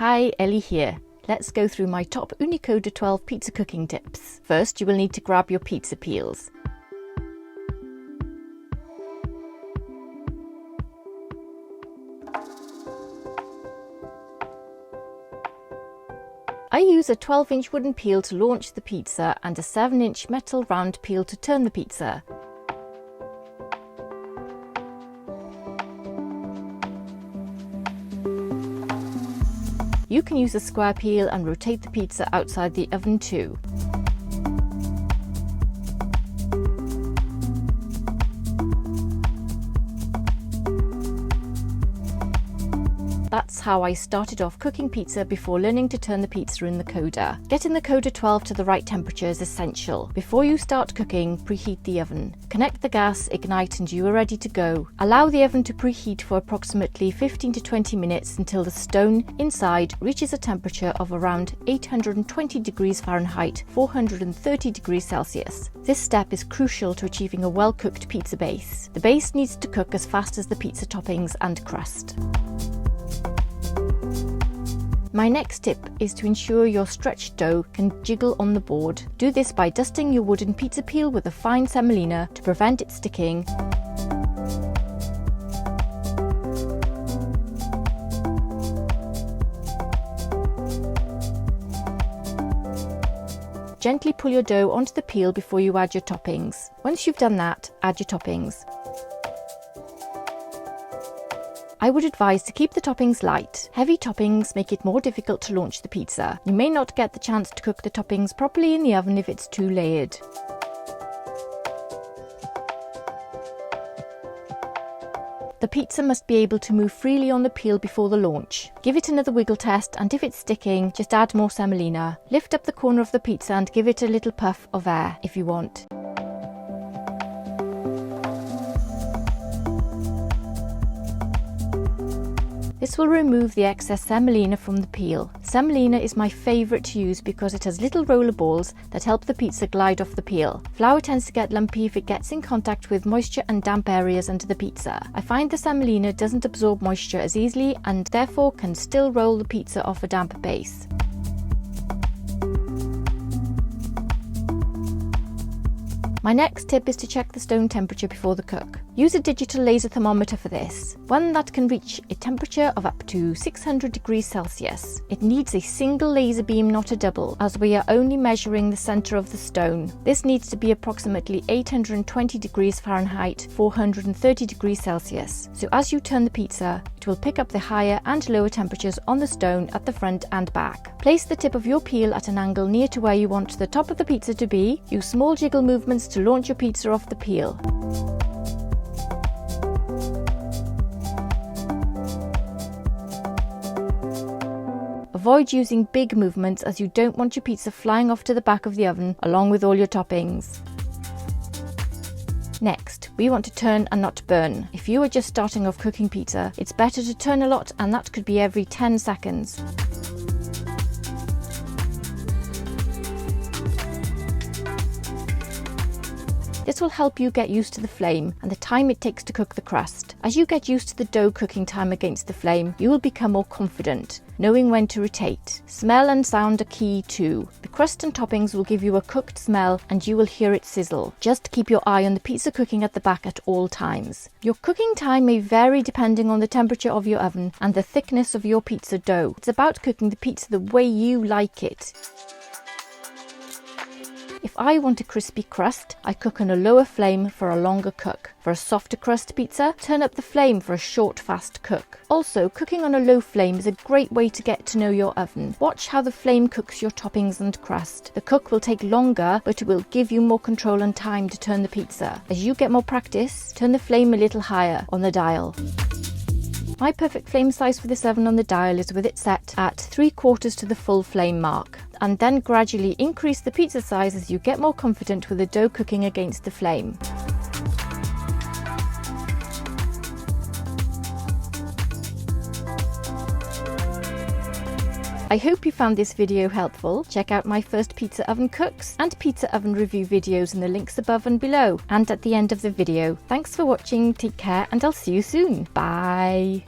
Hi, Ellie here. Let's go through my top Ooni Koda 12 pizza cooking tips. First, you will need to grab your pizza peels. I use a 12-inch wooden peel to launch the pizza and a 7-inch metal round peel to turn the pizza. You can use a square peel and rotate the pizza outside the oven too. That's how I started off cooking pizza before learning to turn the pizza in the Koda. Getting the Koda 12 to the right temperature is essential. Before you start cooking, preheat the oven. Connect the gas, ignite, and you are ready to go. Allow the oven to preheat for approximately 15 to 20 minutes until the stone inside reaches a temperature of around 820 degrees Fahrenheit, 430 degrees Celsius. This step is crucial to achieving a well-cooked pizza base. The base needs to cook as fast as the pizza toppings and crust. My next tip is to ensure your stretched dough can jiggle on the board. Do this by dusting your wooden pizza peel with a fine semolina to prevent it sticking. Gently pull your dough onto the peel before you add your toppings. Once you've done that, add your toppings. I would advise to keep the toppings light. Heavy toppings make it more difficult to launch the pizza. You may not get the chance to cook the toppings properly in the oven if it's too layered. The pizza must be able to move freely on the peel before the launch. Give it another wiggle test, and if it's sticking, just add more semolina. Lift up the corner of the pizza and give it a little puff of air if you want. This will remove the excess semolina from the peel. Semolina is my favourite to use because it has little roller balls that help the pizza glide off the peel. Flour tends to get lumpy if it gets in contact with moisture and damp areas under the pizza. I find the semolina doesn't absorb moisture as easily and therefore can still roll the pizza off a damp base. My next tip is to check the stone temperature before the cook. Use a digital laser thermometer for this, one that can reach a temperature of up to 600 degrees Celsius. It needs a single laser beam, not a double, as we are only measuring the centre of the stone. This needs to be approximately 820 degrees Fahrenheit, 430 degrees Celsius. So as you turn the pizza, it will pick up the higher and lower temperatures on the stone at the front and back. Place the tip of your peel at an angle near to where you want the top of the pizza to be. Use small jiggle movements to launch your pizza off the peel. Avoid using big movements as you don't want your pizza flying off to the back of the oven along with all your toppings. Next, we want to turn and not burn. If you are just starting off cooking pizza, it's better to turn a lot, and that could be every 10 seconds. This will help you get used to the flame and the time it takes to cook the crust. As you get used to the dough cooking time against the flame, you will become more confident, knowing when to rotate. Smell and sound are key too. The crust and toppings will give you a cooked smell and you will hear it sizzle. Just keep your eye on the pizza cooking at the back at all times. Your cooking time may vary depending on the temperature of your oven and the thickness of your pizza dough. It's about cooking the pizza the way you like it. If I want a crispy crust, I cook on a lower flame for a longer cook. For a softer crust pizza, turn up the flame for a short, fast cook. Also, cooking on a low flame is a great way to get to know your oven. Watch how the flame cooks your toppings and crust. The cook will take longer, but it will give you more control and time to turn the pizza. As you get more practice, turn the flame a little higher on the dial. My perfect flame size for this oven on the dial is with it set at 3/4 to the full flame mark, and then gradually increase the pizza size as you get more confident with the dough cooking against the flame. I hope you found this video helpful. Check out my first pizza oven cooks and pizza oven review videos in the links above and below and at the end of the video. Thanks for watching, take care, and I'll see you soon. Bye!